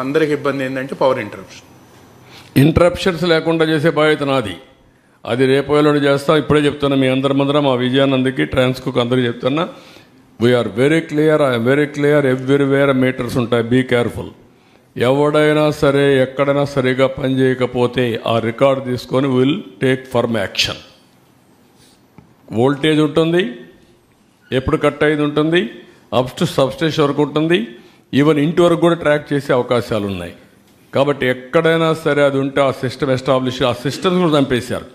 అందరికి ఇబ్బంది ఏంటంటే పవర్ ఇంటరప్షన్స్ లేకుండా చేసే బాధ్యత నాది. అది రేపు ఎల్లుండి చేస్తాం. ఇప్పుడే చెప్తున్నా మీ అందరి ముందర, మా విజయానందకి, ట్రాన్స్కోకి అందరికీ చెప్తున్నా, we are very clear, I'm very clear. Everywhere meters ఉంటాయి, బీ కేర్ఫుల్. ఎవడైనా సరే ఎక్కడైనా సరిగా పని చేయకపోతే ఆ రికార్డు తీసుకొని will take firm action. Voltage ఉంటుంది, ఎప్పుడు కట్ అయ్యేది ఉంటుంది, అప్ టు సబ్స్టేషన్ వరకు ఉంటుంది, ఈవెన్ ఇంటి వరకు కూడా ట్రాక్ చేసే అవకాశాలు ఉన్నాయి. కాబట్టి ఎక్కడైనా సరే అది ఉంటే ఆ సిస్టమ్ ఎస్టాబ్లిష్, ఆ సిస్టమ్స్ కూడా చంపేశారు.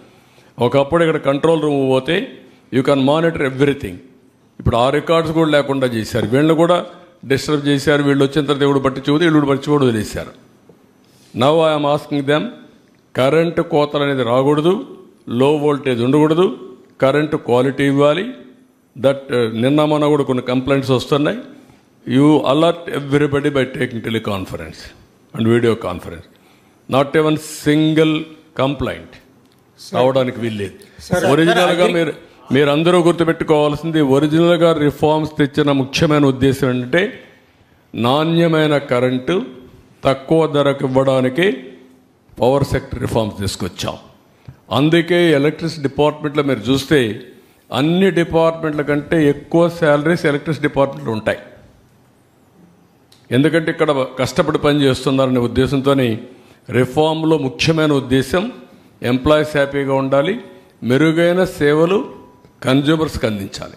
ఒకప్పుడు ఇక్కడ కంట్రోల్ రూమ్ పోతే యూ కెన్ మానిటర్ ఎవ్రీథింగ్. ఇప్పుడు ఆ రికార్డ్స్ కూడా లేకుండా చేశారు. వీళ్ళు కూడా డిస్టర్బ్ చేశారు. వీళ్ళు వచ్చిన తర్వాత దేవుడు పట్టించుకోదు, వీళ్ళు పట్టించుకోడు, వదిలేశారు. Now I'm asking them, current కోతలు అనేది రాకూడదు, లో వోల్టేజ్ ఉండకూడదు, కరెంటు క్వాలిటీ ఇవ్వాలి. దట్ నిన్న మొన్న కూడా కొన్ని కంప్లైంట్స్ వస్తున్నాయి. You alert everybody by taking teleconference and video conference. Not ఎవన్ single complaint రావడానికి వీల్లేదు. ఒరిజినల్గా మీరందరూ గుర్తుపెట్టుకోవాల్సింది, ఒరిజినల్గా రిఫార్మ్స్ తెచ్చిన ముఖ్యమైన ఉద్దేశం ఏంటంటే నాణ్యమైన కరెంటు తక్కువ ధరకు ఇవ్వడానికి పవర్ సెక్టర్ రిఫార్మ్స్ తీసుకొచ్చాం. అందుకే ఎలక్ట్రిసిటీ డిపార్ట్మెంట్లో మీరు చూస్తే అన్ని డిపార్ట్మెంట్ల కంటే ఎక్కువ శాలరీస్ ఎలక్ట్రిసిటీ డిపార్ట్మెంట్లో ఉంటాయి. ఎందుకంటే ఇక్కడ కష్టపడి పని చేస్తున్నారనే ఉద్దేశంతో రిఫార్మ్లో ముఖ్యమైన ఉద్దేశం ఎంప్లాయీస్ హ్యాపీగా ఉండాలి, మెరుగైన సేవలు కన్జ్యూమర్స్కి అందించాలి.